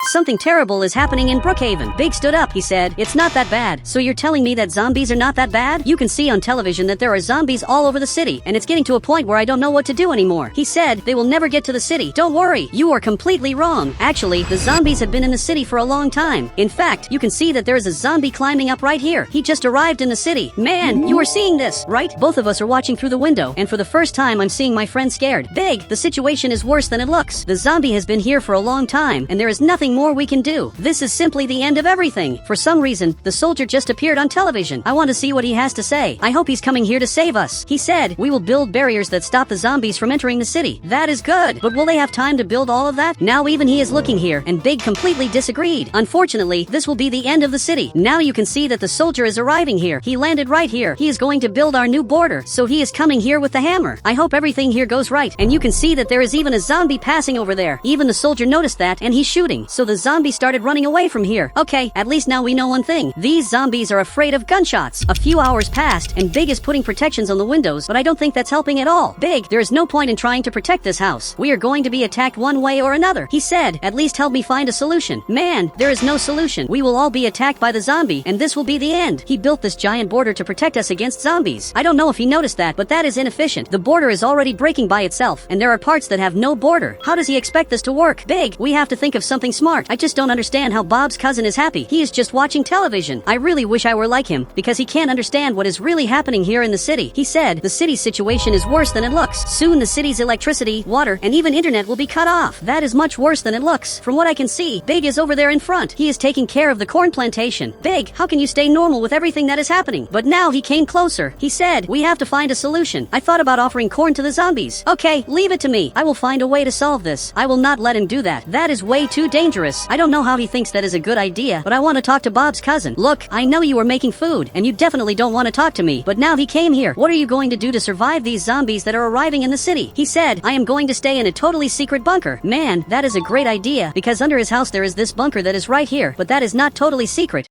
something terrible is happening in Brookhaven. Big stood up, he said. It's not that bad. So you're telling me that zombies are not that bad? You can see on television that there are zombies all over the city, and it's getting to a point where I don't know what to do anymore. He said, they will never get to the city. Don't worry, you are completely wrong. Actually, the zombies have been in the city for a long time. In fact, you can see that there is a zombie climbing up right here. He just arrived in the city. Man, you are seeing this, right? Both of us are watching through the window, and for the first time I'm seeing my friend scared. Big, the situation is worse than it looks. The zombie has been here for a long time, and there is nothing more we can do. This is simply the end of everything. For some reason, the soldier just appeared on television. I want to see what he has to say. I hope he's coming here to save us. He said, we will build barriers that stop the zombies from entering the city. That is good, but will they have time to build all of that? Now even he is looking here, and Big completely disagreed. Unfortunately, this will be the end of the city. Now you can see that the soldier is arriving here. He landed right here. He is going to build our new border, so he is coming here with the hammer. I hope everything here goes right, and you can see that there is even a zombie passing over there. Even the soldier noticed that, and he's shooting, so the zombie started running away from here. Okay, at least now we know one thing. These zombies are afraid of gunshots. A few hours passed, and Big is putting protections on the windows, but I don't think that's helping at all. Big, there is no point in trying to protect this house. We are going to be attacked one way or another. He said, at least help me find a solution. Man, there is no solution. We will all be attacked by the zombie, and this will be the end. He built this giant border to protect us against zombies. I don't know if he noticed that, but that is inefficient. The border is already breaking by itself, and there are parts that have no border. How does he expect this to work? Big, we have to think of something smart. I just don't understand how Bob's cousin is happy. He is just watching television. I really wish I were like him, because he can't understand what is really happening here in the city. He said, the city's situation is worse than it looks. Soon the city's electricity, water, and even internet will be cut off. That is much worse than it looks. From what I can see, Big is over there in front. He is taking care of the corn plantation. Big, how can you stay normal with everything that is happening? But now he came closer. He said, we have to find a solution. I thought about offering corn to the zombies. Okay, leave it to me. I will find a way to solve this. I will not let him do that. That is way too dangerous. I don't know how he thinks that is a good idea, but I want to talk to Bob's cousin. Look, I know you are making food, and you definitely don't want to talk to me, but now he came here. What are you going to do to survive these zombies that are arriving in the city? He said, I am going to stay in a totally secret bunker. Man, that is a great idea, because under his house there is this bunker that is right here, but that is not totally secret.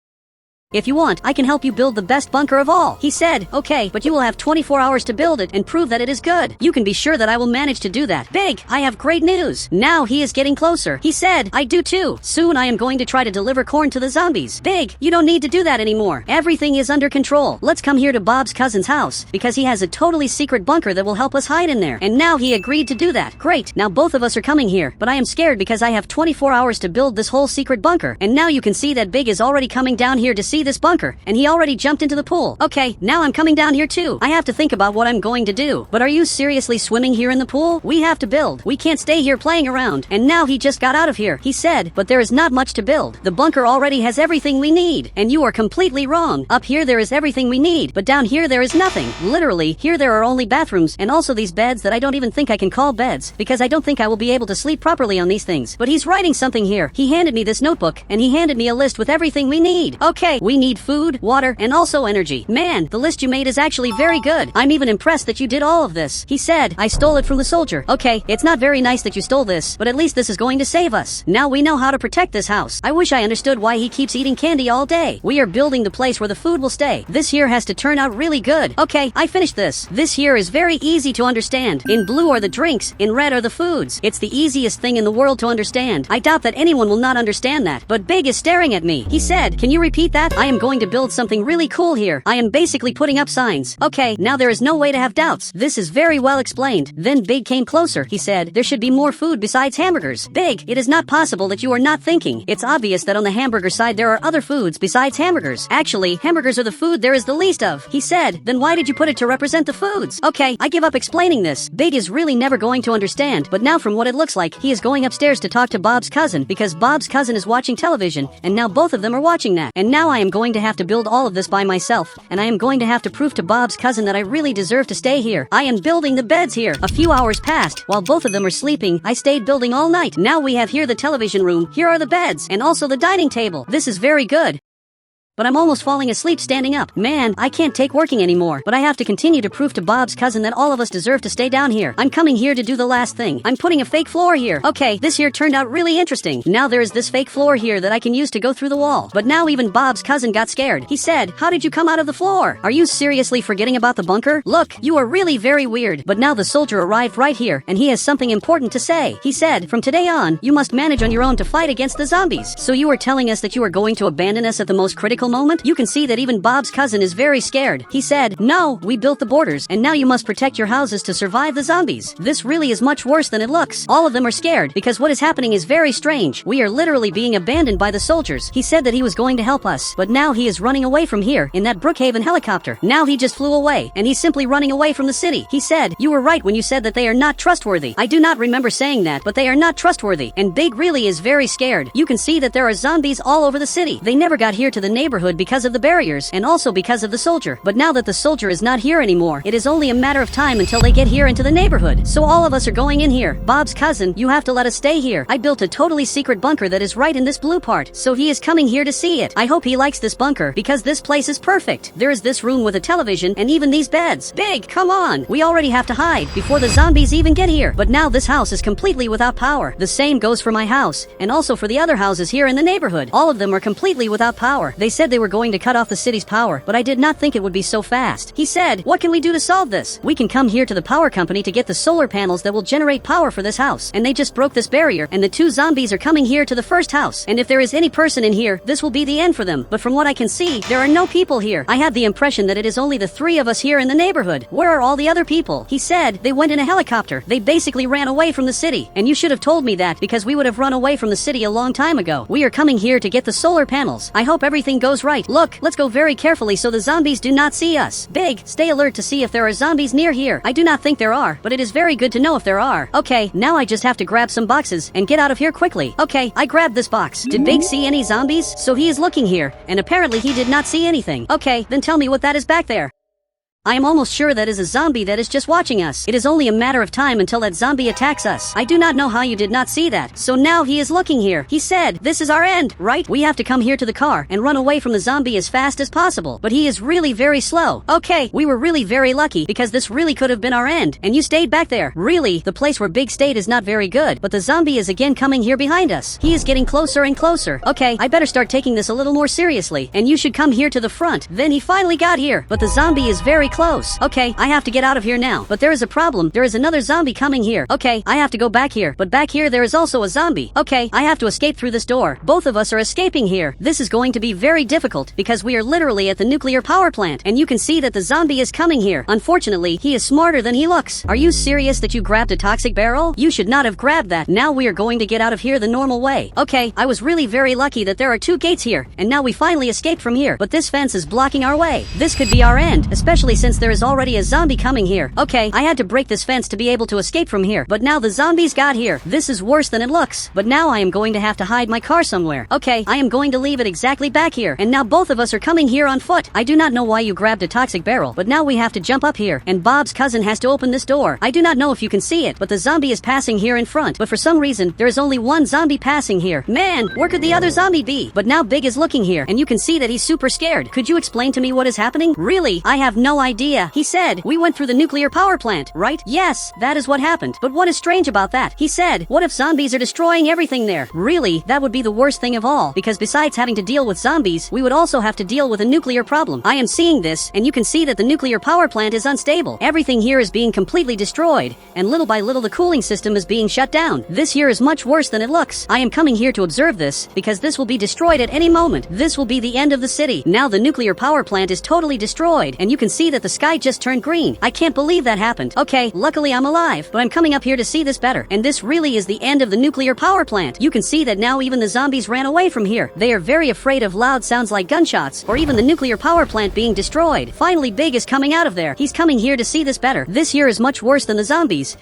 If you want, I can help you build the best bunker of all. He said, okay, but you will have 24 hours to build it and prove that it is good. You can be sure that I will manage to do that. Big, I have great news. Now he is getting closer. He said, I do too. Soon I am going to try to deliver corn to the zombies. Big, you don't need to do that anymore. Everything is under control. Let's come here to Bob's cousin's house, because he has a totally secret bunker that will help us hide in there. And now he agreed to do that. Great, now both of us are coming here, but I am scared because I have 24 hours to build this whole secret bunker. And now you can see that Big is already coming down here to see this bunker, and he already jumped into the pool. Okay, now I'm coming down here too. I have to think about what I'm going to do. But are you seriously swimming here in the pool? We have to build. We can't stay here playing around. And now he just got out of here. He said, but there is not much to build. The bunker already has everything we need. And you are completely wrong. Up here there is everything we need, but down here there is nothing. Literally, here there are only bathrooms, and also these beds that I don't even think I can call beds, because I don't think I will be able to sleep properly on these things. But he's writing something here. He handed me this notebook, and he handed me a list with everything we need. Okay, we need food, water, and also energy. Man, the list you made is actually very good. I'm even impressed that you did all of this. He said, I stole it from the soldier. Okay, it's not very nice that you stole this, but at least this is going to save us. Now we know how to protect this house. I wish I understood why he keeps eating candy all day. We are building the place where the food will stay. This here has to turn out really good. Okay, I finished this. This here is very easy to understand. In blue are the drinks, in red are the foods. It's the easiest thing in the world to understand. I doubt that anyone will not understand that, but Big is staring at me. He said, can you repeat that? I am going to build something really cool here. I am basically putting up signs. Okay, now there is no way to have doubts. This is very well explained. Then Big came closer. He said, there should be more food besides hamburgers. Big, it is not possible that you are not thinking. It's obvious that on the hamburger side there are other foods besides hamburgers. Actually, hamburgers are the food there is the least of. He said, then why did you put it to represent the foods? Okay, I give up explaining this. Big is really never going to understand, but now from what it looks like, he is going upstairs to talk to Bob's cousin, because Bob's cousin is watching television, and now both of them are watching that. And now I am going to have to build all of this by myself, and I am going to have to prove to Bob's cousin that I really deserve to stay here. I am building the beds here. A few hours passed. While both of them are sleeping, I stayed building all night. Now we have here the television room. Here are the beds, and also the dining table. This is very good. but I'm almost falling asleep standing up. Man, I can't take working anymore, but I have to continue to prove to Bob's cousin that all of us deserve to stay down here. I'm coming here to do the last thing. I'm putting a fake floor here. Okay, this here turned out really interesting. Now there is this fake floor here that I can use to go through the wall. But now even Bob's cousin got scared. He said, "How did you come out of the floor? Are you seriously forgetting about the bunker? Look, you are really very weird." But now the soldier arrived right here, and he has something important to say. He said, "From today on, you must manage on your own to fight against the zombies." So you are telling us that you are going to abandon us at the most critical moment? You can see that even Bob's cousin is very scared. He said, "No, we built the borders, and now you must protect your houses to survive the zombies. This really is much worse than it looks. All of them are scared, because what is happening is very strange. We are literally being abandoned by the soldiers." He said that he was going to help us, but now he is running away from here, in that Brookhaven helicopter. Now he just flew away, and he's simply running away from the city. He said, "You were right when you said that they are not trustworthy." I do not remember saying that, but they are not trustworthy. And Big really is very scared. You can see that there are zombies all over the city. They never got here to the neighborhood because of the barriers, and also because of the soldier. But now that the soldier is not here anymore, it is only a matter of time until they get here into the neighborhood. So all of us are going in here. Bob's cousin, you have to let us stay here. I built a totally secret bunker that is right in this blue part, so he is coming here to see it. I hope he likes this bunker, because this place is perfect. There is this room with a television, and even these beds. Big, come on! We already have to hide before the zombies even get here. But now this house is completely without power. The same goes for my house, and also for the other houses here in the neighborhood. All of them are completely without power. They said they were going to cut off the city's power, but I did not think it would be so fast. He said, "What can we do to solve this? We can come here to the power company to get the solar panels that will generate power for this house." And they just broke this barrier, and the two zombies are coming here to the first house. And if there is any person in here, this will be the end for them. But from what I can see, there are no people here. I have the impression that it is only the three of us here in the neighborhood. Where are all the other people? He said they went in a helicopter. They basically ran away from the city. And you should have told me that, because we would have run away from the city a long time ago. We are coming here to get the solar panels. I hope everything goes right. Look, let's go very carefully so the zombies do not see us. Big, stay alert to see if there are zombies near here. I do not think there are, but it is very good to know if there are. Okay, now I just have to grab some boxes and get out of here quickly. Okay, I grabbed this box. Did Big see any zombies? So he is looking here, and apparently he did not see anything. Okay, then tell me what that is back there. I am almost sure that is a zombie that is just watching us. It is only a matter of time until that zombie attacks us. I do not know how you did not see that. So now he is looking here. He said, "This is our end, right? We have to come here to the car and run away from the zombie as fast as possible." But he is really very slow. Okay, we were really very lucky, because this really could have been our end. And you stayed back there. Really, the place where Big stayed is not very good. But the zombie is again coming here behind us. He is getting closer and closer. Okay, I better start taking this a little more seriously. And you should come here to the front. Then he finally got here. But the zombie is very close. Okay, I have to get out of here now. But there is a problem. There is another zombie coming here. Okay, I have to go back here. But back here there is also a zombie. Okay, I have to escape through this door. Both of us are escaping here. This is going to be very difficult, because we are literally at the nuclear power plant. And you can see that the zombie is coming here. Unfortunately, he is smarter than he looks. Are you serious that you grabbed a toxic barrel? You should not have grabbed that. Now we are going to get out of here the normal way. Okay, I was really very lucky that there are two gates here. And now we finally escaped from here. But this fence is blocking our way. This could be our end, especially since there is already a zombie coming here. Okay, I had to break this fence to be able to escape from here. But now the zombies got here. This is worse than it looks. But now I am going to have to hide my car somewhere. Okay, I am going to leave it exactly back here. And now both of us are coming here on foot. I do not know why you grabbed a toxic barrel, but now we have to jump up here. And Bob's cousin has to open this door. I do not know if you can see it, but the zombie is passing here in front. But for some reason, there is only one zombie passing here. Man, where could the other zombie be? But now Big is looking here, and you can see that he's super scared. Could you explain to me what is happening? Really, I have no idea. He said, "We went through the nuclear power plant, right?" Yes, that is what happened. But what is strange about that? He said, "What if zombies are destroying everything there?" Really, that would be the worst thing of all, because besides having to deal with zombies, we would also have to deal with a nuclear problem. I am seeing this, and you can see that the nuclear power plant is unstable. Everything here is being completely destroyed, and little by little the cooling system is being shut down. This here is much worse than it looks. I am coming here to observe this, because this will be destroyed at any moment. This will be the end of the city. Now the nuclear power plant is totally destroyed, and you can see that the sky just turned green. I can't believe that happened. Okay, luckily I'm alive, but I'm coming up here to see this better. And this really is the end of the nuclear power plant. You can see that now even the zombies ran away from here. They are very afraid of loud sounds like gunshots, or even the nuclear power plant being destroyed. Finally Big is coming out of there. He's coming here to see this better. This here is much worse than the zombies.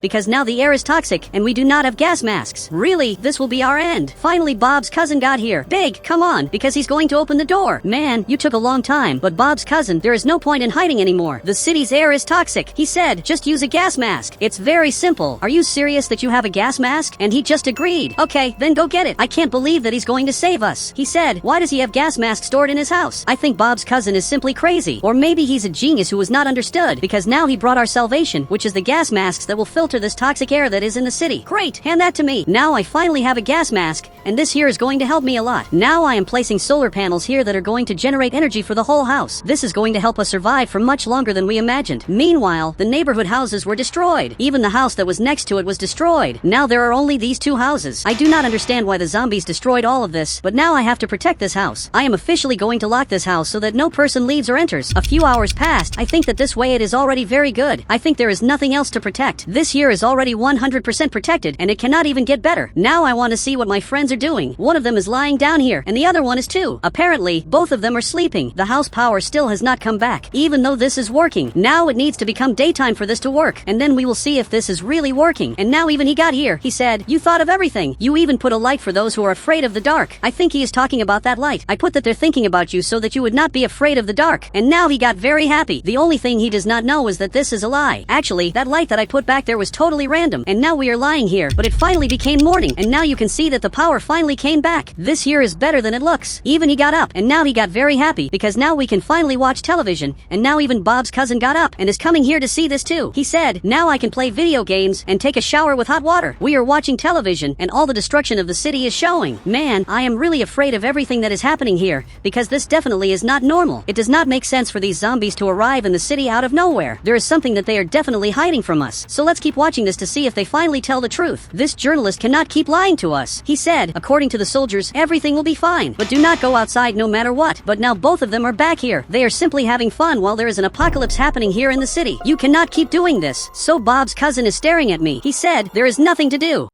because now the air is toxic and we do not have gas masks. Really, this will be our end. Finally, Bob's cousin got here. Big, come on, because he's going to open the door. Man, you took a long time, but Bob's cousin, there is no point in hiding anymore. The city's air is toxic. He said, just use a gas mask. It's very simple. Are you serious that you have a gas mask? And he just agreed. Okay, then go get it. I can't believe that he's going to save us. He said, why does he have gas masks stored in his house? I think Bob's cousin is simply crazy. Or maybe he's a genius who was not understood, because now he brought our salvation, which is the gas masks that will filter this toxic air that is in the city. Great, hand that to me. Now I finally have a gas mask, and this here is going to help me a lot. Now I am placing solar panels here that are going to generate energy for the whole house. This is going to help us survive for much longer than we imagined. Meanwhile, the neighborhood houses were destroyed. Even the house that was next to it was destroyed. Now there are only these two houses. I do not understand why the zombies destroyed all of this, but now I have to protect this house. I am officially going to lock this house so that no person leaves or enters. A few hours passed. I think that this way it is already very good. I think there is nothing else to protect. This here is already 100% protected, and it cannot even get better. Now I want to see what my friends are doing. One of them is lying down here, and the other one is too. Apparently, both of them are sleeping. The house power still has not come back, even though this is working. Now it needs to become daytime for this to work, and then we will see if this is really working. And now even he got here. He said, you thought of everything. You even put a light for those who are afraid of the dark. I think he is talking about that light. I put that they're thinking about you so that you would not be afraid of the dark. And now he got very happy. The only thing he does not know is that this is a lie. Actually, that light that I put back there was totally random, and now we are lying here, but it finally became morning, and now you can see that the power finally came back. This here is better than it looks. Even he got up, and now he got very happy, because now we can finally watch television, and now even Bob's cousin got up, and is coming here to see this too. He said, now I can play video games, and take a shower with hot water. We are watching television, and all the destruction of the city is showing. Man, I am really afraid of everything that is happening here, because this definitely is not normal. It does not make sense for these zombies to arrive in the city out of nowhere. There is something that they are definitely hiding from us. So let's keep watching this to see if they finally tell the truth. This journalist cannot keep lying to us. He said, according to the soldiers, everything will be fine, but do not go outside no matter what. But now both of them are back here. They are simply having fun while there is an apocalypse happening here in the city. You cannot keep doing this. So Bob's cousin is staring at me. He said, there is nothing to do.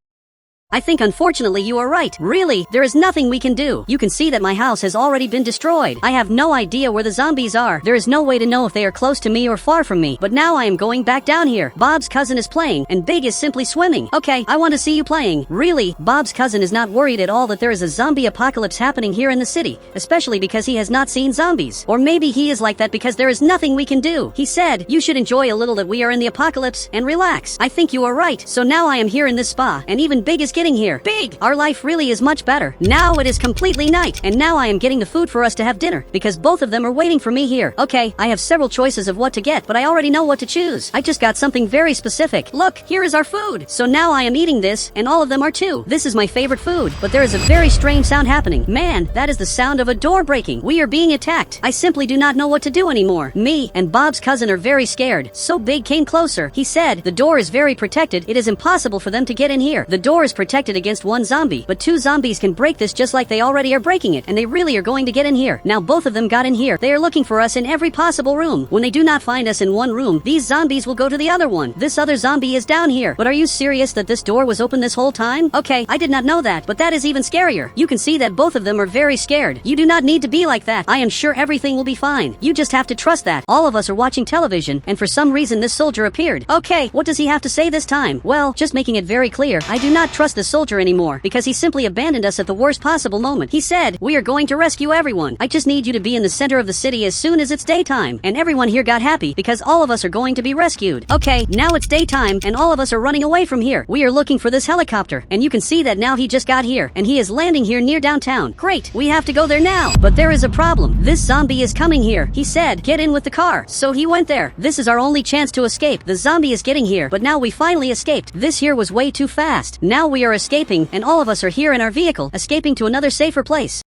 I think unfortunately you are right. Really, there is nothing we can do. You can see that my house has already been destroyed. I have no idea where the zombies are. There is no way to know if they are close to me or far from me. But now I am going back down here. Bob's cousin is playing, and Big is simply swimming. Okay, I want to see you playing. Really, Bob's cousin is not worried at all that there is a zombie apocalypse happening here in the city, especially because he has not seen zombies. Or maybe he is like that because there is nothing we can do. He said, you should enjoy a little that we are in the apocalypse and relax. I think you are right. So now I am here in this spa, and even Big is getting here. Big! Our life really is much better. Now it is completely night, and now I am getting the food for us to have dinner, because both of them are waiting for me here. Okay, I have several choices of what to get, but I already know what to choose. I just got something very specific. Look, here is our food. So now I am eating this, and all of them are too. This is my favorite food, but there is a very strange sound happening. Man, that is the sound of a door breaking. We are being attacked. I simply do not know what to do anymore. Me and Bob's cousin are very scared. So Big came closer. He said, the door is very protected. It is impossible for them to get in here. The door is protected against one zombie, but two zombies can break this just like they already are breaking it, and they really are going to get in here. Now both of them got in here. They are looking for us in every possible room. When they do not find us in one room, these zombies will go to the other one. This other zombie is down here. But are you serious that this door was open this whole time? Okay, I did not know that, but that is even scarier. You can see that both of them are very scared. You do not need to be like that. I am sure everything will be fine. You just have to trust that. All of us are watching television, and for some reason this soldier appeared. Okay, what does he have to say this time? Well, just making it very clear, I do not trust the soldier anymore, because he simply abandoned us at the worst possible moment. He said, we are going to rescue everyone. I just need you to be in the center of the city as soon as it's daytime. And everyone here got happy because all of us are going to be rescued. Okay, now it's daytime and all of us are running away from here. We are looking for this helicopter, and you can see that now he just got here, and he is landing here near downtown. Great, we have to go there now. But there is a problem. This zombie is coming here. He said, get in with the car. So he went there. This is our only chance to escape. The zombie is getting here, but now we finally escaped. This here was way too fast. Now we are escaping, and all of us are here in our vehicle, escaping to another safer place.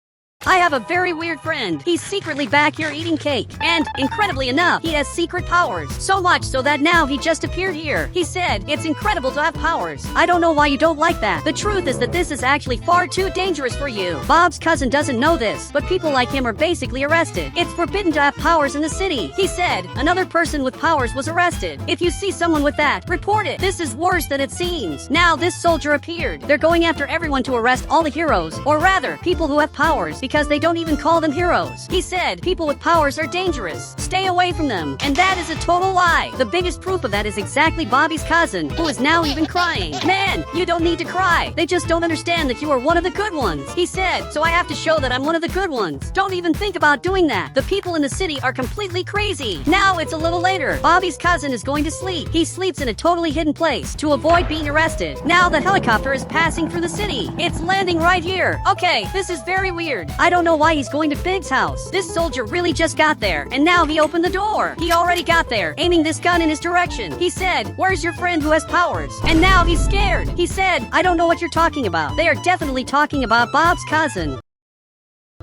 I have a very weird friend. He's secretly back here eating cake. And, incredibly enough, he has secret powers. So much so that now he just appeared here. He said, it's incredible to have powers. I don't know why you don't like that. The truth is that this is actually far too dangerous for you. Bob's cousin doesn't know this, but people like him are basically arrested. It's forbidden to have powers in the city. He said, another person with powers was arrested. If you see someone with that, report it. This is worse than it seems. Now this soldier appeared. They're going after everyone to arrest all the heroes, or rather, people who have powers, because they don't even call them heroes. He said people with powers are dangerous. Stay away from them. And that is a total lie. The biggest proof of that is exactly Bobby's cousin, who is now even crying. Man, you don't need to cry. They just don't understand that you are one of the good ones. He said, so I have to show that I'm one of the good ones. Don't even think about doing that. The people in the city are completely crazy. Now it's a little later. Bobby's cousin is going to sleep. He sleeps in a totally hidden place to avoid being arrested. Now the helicopter is passing through the city. It's landing right here. Okay, this is very weird. I don't know why he's going to Big's house. This soldier really just got there, and now he opened the door. He already got there, aiming this gun in his direction. He said, where's your friend who has powers? And now he's scared. He said, I don't know what you're talking about. They are definitely talking about Bob's cousin.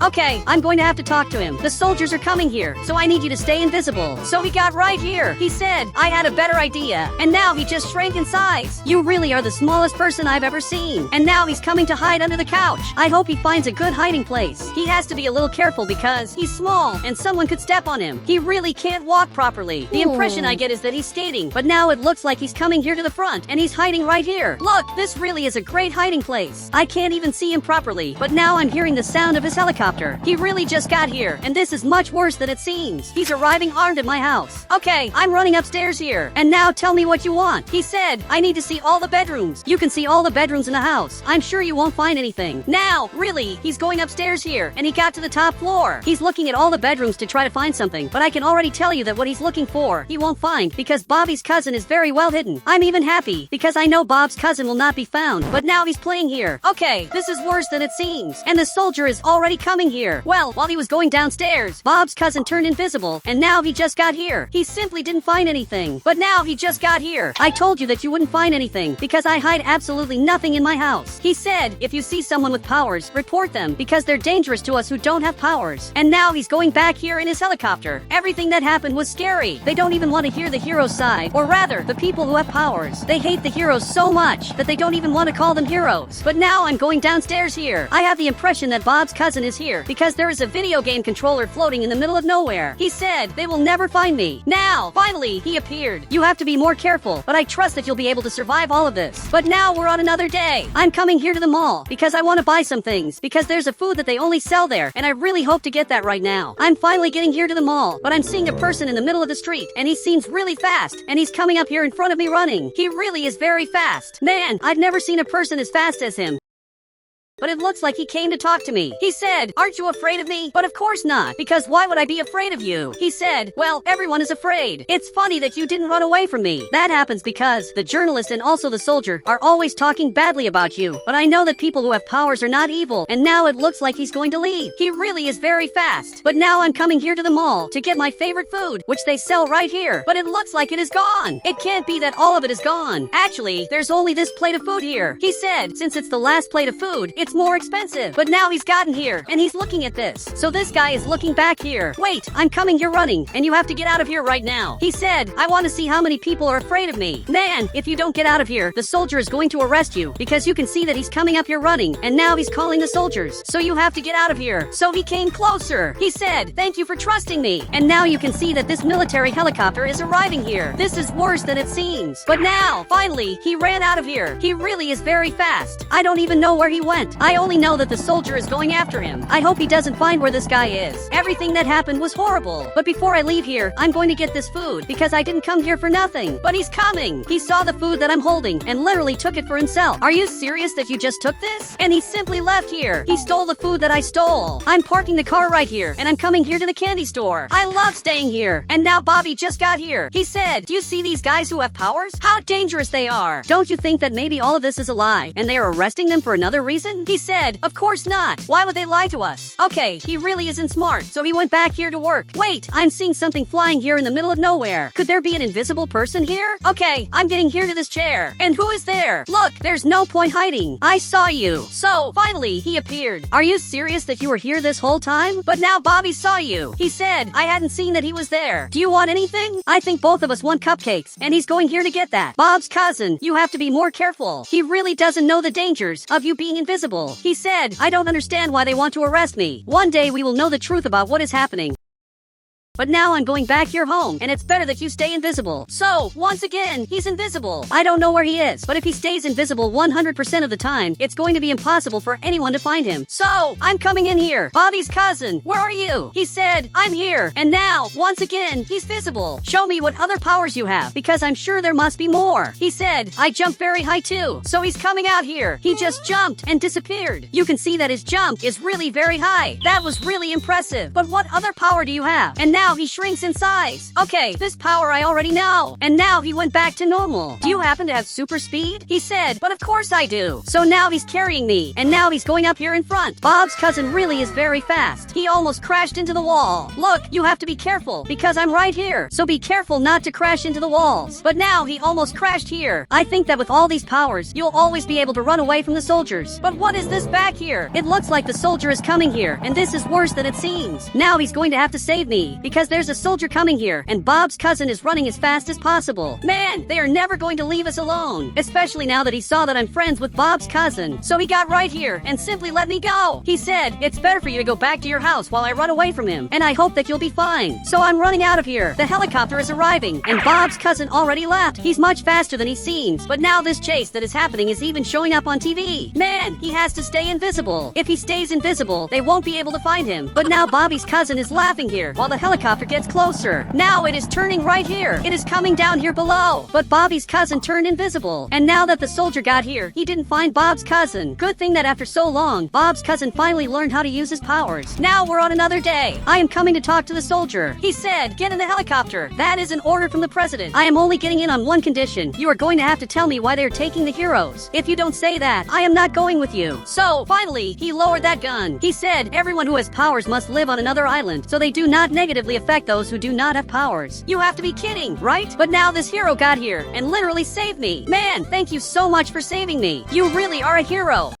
Okay, I'm going to have to talk to him. The soldiers are coming here, so I need you to stay invisible. So he got right here. He said, I had a better idea. And now he just shrank in size. You really are the smallest person I've ever seen. And now he's coming to hide under the couch. I hope he finds a good hiding place. He has to be a little careful because he's small and someone could step on him. He really can't walk properly. The impression I get is that he's skating, but now it looks like he's coming here to the front and he's hiding right here. Look, this really is a great hiding place. I can't even see him properly, but now I'm hearing the sound of his helicopter. He really just got here, and this is much worse than it seems. He's arriving armed at my house. Okay, I'm running upstairs here. And now tell me what you want. He said, I need to see all the bedrooms. You can see all the bedrooms in the house. I'm sure you won't find anything. Now, really, he's going upstairs here, and he got to the top floor. He's looking at all the bedrooms to try to find something, but I can already tell you that what he's looking for, he won't find, because Bobby's cousin is very well hidden. I'm even happy, because I know Bob's cousin will not be found, but now he's playing here. Okay, this is worse than it seems, and the soldier is already coming here. Well, while he was going downstairs, Bob's cousin turned invisible, and now he just got here. He simply didn't find anything, but now he just got here. I told you that you wouldn't find anything, because I hide absolutely nothing in my house. He said, if you see someone with powers, report them, because they're dangerous to us who don't have powers. And now he's going back here in his helicopter. Everything that happened was scary. They don't even want to hear the hero's side, or rather, the people who have powers. They hate the heroes so much that they don't even want to call them heroes. But now I'm going downstairs here. I have the impression that Bob's cousin is here, because there is a video game controller floating in the middle of nowhere. He said, they will never find me. Now, finally, he appeared. You have to be more careful, but I trust that you'll be able to survive all of this. But now we're on another day. I'm coming here to the mall, because I want to buy some things, because there's a food that they only sell there, and I really hope to get that right now. I'm finally getting here to the mall, but I'm seeing a person in the middle of the street, and he seems really fast, and he's coming up here in front of me running. He really is very fast. Man, I've never seen a person as fast as him. But it looks like he came to talk to me. He said, aren't you afraid of me? But of course not, because why would I be afraid of you? He said, well, everyone is afraid. It's funny that you didn't run away from me. That happens because the journalist and also the soldier are always talking badly about you. But I know that people who have powers are not evil, and now it looks like he's going to leave. He really is very fast. But now I'm coming here to the mall to get my favorite food, which they sell right here. But it looks like it is gone. It can't be that all of it is gone. Actually, there's only this plate of food here. He said, since it's the last plate of food, it's more expensive. But now he's gotten here, and he's looking at this. So this guy is looking back here. Wait, I'm coming here running, and you have to get out of here right now. He said, I want to see how many people are afraid of me. Man, if you don't get out of here, the soldier is going to arrest you, because you can see that he's coming up here running, and now he's calling the soldiers. So you have to get out of here. So he came closer. He said, thank you for trusting me. And now you can see that this military helicopter is arriving here. This is worse than it seems. But now, finally, he ran out of here. He really is very fast. I don't even know where he went. I only know that the soldier is going after him. I hope he doesn't find where this guy is. Everything that happened was horrible. But before I leave here, I'm going to get this food, because I didn't come here for nothing. But he's coming. He saw the food that I'm holding and literally took it for himself. Are you serious that you just took this? And he simply left here. He stole the food that I stole. I'm parking the car right here, and I'm coming here to the candy store. I love staying here. And now Bobby just got here. He said, do you see these guys who have powers? How dangerous they are. Don't you think that maybe all of this is a lie, and they are arresting them for another reason? He said, of course not. Why would they lie to us? Okay, he really isn't smart, so he went back here to work. Wait, I'm seeing something flying here in the middle of nowhere. Could there be an invisible person here? Okay, I'm getting here to this chair. And who is there? Look, there's no point hiding. I saw you. So, finally, he appeared. Are you serious that you were here this whole time? But now Bobby saw you. He said, I hadn't seen that he was there. Do you want anything? I think both of us want cupcakes, and he's going here to get that. Bob's cousin, you have to be more careful. He really doesn't know the dangers of you being invisible. He said, I don't understand why they want to arrest me. One day we will know the truth about what is happening. But now I'm going back here home, and it's better that you stay invisible. So, once again, he's invisible. I don't know where he is, but if he stays invisible 100% of the time, it's going to be impossible for anyone to find him. So, I'm coming in here. Bobby's cousin, where are you? He said, I'm here. And now, once again, he's visible. Show me what other powers you have, because I'm sure there must be more. He said, I jump very high too. So he's coming out here. He just jumped and disappeared. You can see that his jump is really very high. That was really impressive. But what other power do you have? And now he shrinks in size. Okay, this power I already know. And now he went back to normal. Do you happen to have super speed? He said, but of course I do. So now he's carrying me, and now he's going up here in front. Bob's cousin really is very fast. He almost crashed into the wall. Look, you have to be careful, because I'm right here. So be careful not to crash into the walls. But now he almost crashed here. I think that with all these powers, you'll always be able to run away from the soldiers. But what is this back here? It looks like the soldier is coming here, and this is worse than it seems. Now he's going to have to save me, because there's a soldier coming here, and Bob's cousin is running as fast as possible. Man, they are never going to leave us alone. Especially now that he saw that I'm friends with Bob's cousin. So he got right here and simply let me go. He said, it's better for you to go back to your house while I run away from him, and I hope that you'll be fine. So I'm running out of here. The helicopter is arriving, and Bob's cousin already left. He's much faster than he seems, but now this chase that is happening is even showing up on TV. Man, he has to stay invisible. If he stays invisible, they won't be able to find him. But now Bobby's cousin is laughing here while the helicopter gets closer. Now it is turning right here. It is coming down here below. But Bobby's cousin turned invisible. And now that the soldier got here, he didn't find Bob's cousin. Good thing that after so long, Bob's cousin finally learned how to use his powers. Now we're on another day. I am coming to talk to the soldier. He said, get in the helicopter. That is an order from the president. I am only getting in on one condition. You are going to have to tell me why they are taking the heroes. If you don't say that, I am not going with you. So, finally, he lowered that gun. He said, everyone who has powers must live on another island, so they do not negatively affect those who do not have powers. You have to be kidding, right? But now this hero got here and literally saved me. Man, thank you so much for saving me. You really are a hero.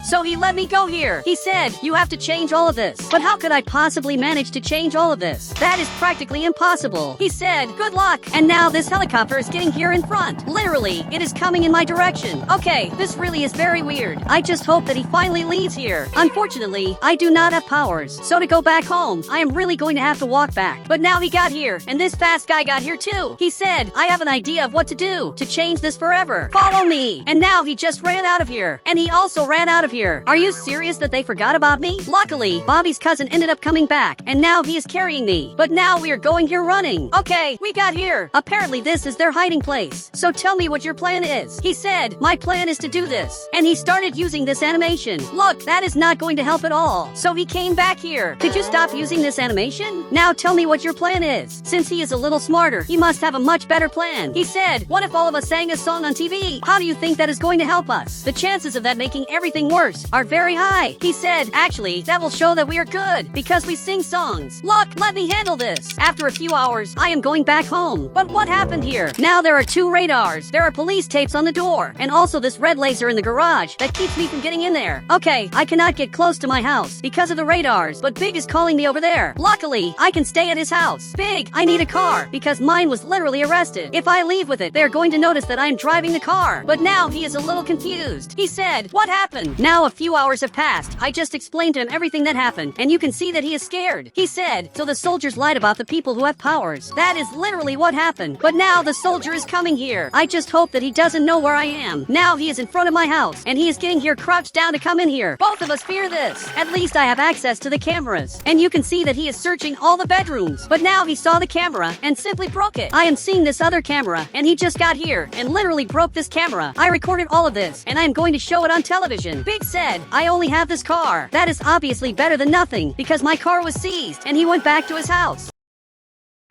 So he let me go here. He said, you have to change all of this. But how could I possibly manage to change all of this? That is practically impossible. He said, good luck. And now this helicopter is getting here in front. Literally, it is coming in my direction. Okay, this really is very weird. I just hope that he finally leaves here. Unfortunately, I do not have powers. So to go back home, I am really going to have to walk back. But now he got here, and this fast guy got here too. He said, I have an idea of what to do to change this forever. Follow me. And now he just ran out of here. And he also ran out of here. Are you serious that they forgot about me? Luckily, Bobby's cousin ended up coming back, and now he is carrying me. But now we are going here running. Okay, we got here. Apparently this is their hiding place. So tell me what your plan is. He said, my plan is to do this. And he started using this animation. Look, that is not going to help at all. So he came back here. Could you stop using this animation? Now tell me what your plan is. Since he is a little smarter, he must have a much better plan. He said, what if all of us sang a song on TV? How do you think that is going to help us? The chances of that making everything worse are very high. He said, actually, that will show that we are good because we sing songs. Look, let me handle this. After a few hours, I am going back home. But what happened here? Now there are 2 radars. There are police tapes on the door, and also this red laser in the garage that keeps me from getting in there. Okay, I cannot get close to my house because of the radars, but Big is calling me over there. Luckily, I can stay at his house. Big, I need a car because mine was literally arrested. If I leave with it, they're going to notice that I'm driving the car. But now he is a little confused. He said, what happened? Now a few hours have passed. I just explained to him everything that happened, and you can see that he is scared. He said, so the soldiers lied about the people who have powers. That is literally what happened. But now the soldier is coming here. I just hope that he doesn't know where I am. Now he is in front of my house, and he is getting here crouched down to come in here. Both of us fear this. At least I have access to the cameras, and you can see that he is searching all the bedrooms. But now he saw the camera and simply broke it. I am seeing this other camera, and he just got here and literally broke this camera. I recorded all of this, and I am going to show it on television. Big said, I only have this car. That is obviously better than nothing because my car was seized and he went back to his house.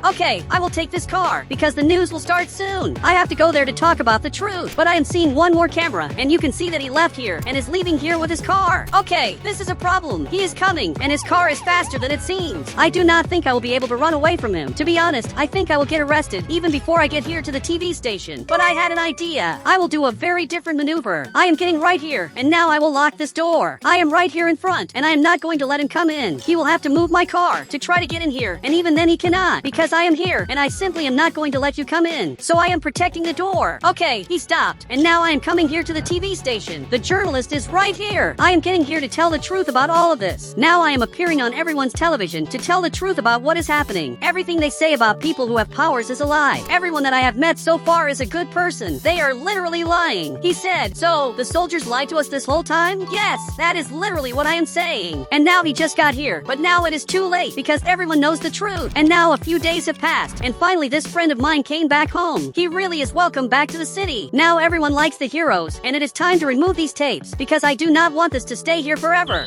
Okay, I will take this car, because the news will start soon. I have to go there to talk about the truth, but I am seeing one more camera, and you can see that he left here, and is leaving here with his car. Okay, this is a problem. He is coming, and his car is faster than it seems. I do not think I will be able to run away from him. To be honest, I think I will get arrested, even before I get here to the TV station. But I had an idea. I will do a very different maneuver. I am getting right here, and now I will lock this door. I am right here in front, and I am not going to let him come in. He will have to move my car to try to get in here, and even then he cannot, because because I am here, and I simply am not going to let you come in. So I am protecting the door. Okay, he stopped, and now I am coming here to the TV station. The journalist is right here. I am getting here to tell the truth about all of this. Now I am appearing on everyone's television to tell the truth about what is happening. Everything they say about people who have powers is a lie. Everyone that I have met so far is a good person. They are literally lying. He said, so the soldiers lied to us this whole time? Yes, that is literally what I am saying. And now he just got here, but now it is too late because everyone knows the truth. And now a few days have passed, and finally this friend of mine came back home. He really is welcome back to the city. Now everyone likes the heroes, and it is time to remove these tapes because I do not want this to stay here forever.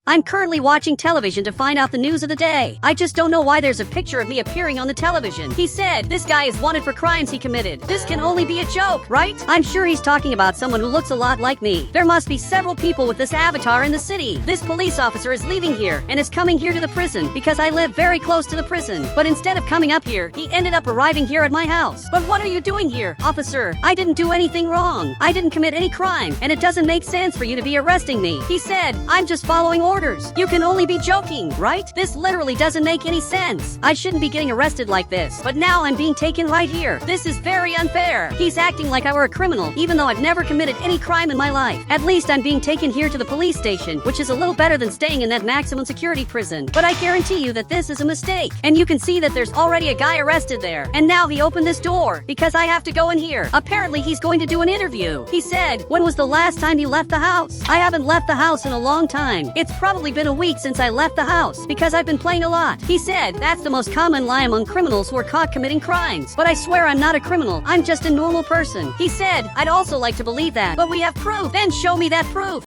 I'm currently watching television to find out the news of the day. I just don't know why there's a picture of me appearing on the television. He said, this guy is wanted for crimes he committed. This can only be a joke, right? I'm sure he's talking about someone who looks a lot like me. There must be several people with this avatar in the city. This police officer is leaving here and is coming here to the prison because I live very close to the prison. But instead of coming up here, he ended up arriving here at my house. But what are you doing here, officer? I didn't do anything wrong. I didn't commit any crime, and it doesn't make sense for you to be arresting me. He said, I'm just following orders. You can only be joking, right? This literally doesn't make any sense. I shouldn't be getting arrested like this, but now I'm being taken right here. This is very unfair. He's acting like I were a criminal, even though I've never committed any crime in my life. At least I'm being taken here to the police station, which is a little better than staying in that maximum security prison. But I guarantee you that this is a mistake. And you can see that there's already a guy arrested there. And now he opened this door because I have to go in here. Apparently he's going to do an interview. He said, when was the last time you left the house? I haven't left the house in a long time. It's probably been a week since I left the house because I've been playing a lot. He said, that's the most common lie among criminals who are caught committing crimes. But I swear I'm not a criminal. I'm just a normal person. He said, I'd also like to believe that, but we have proof. Then show me that proof.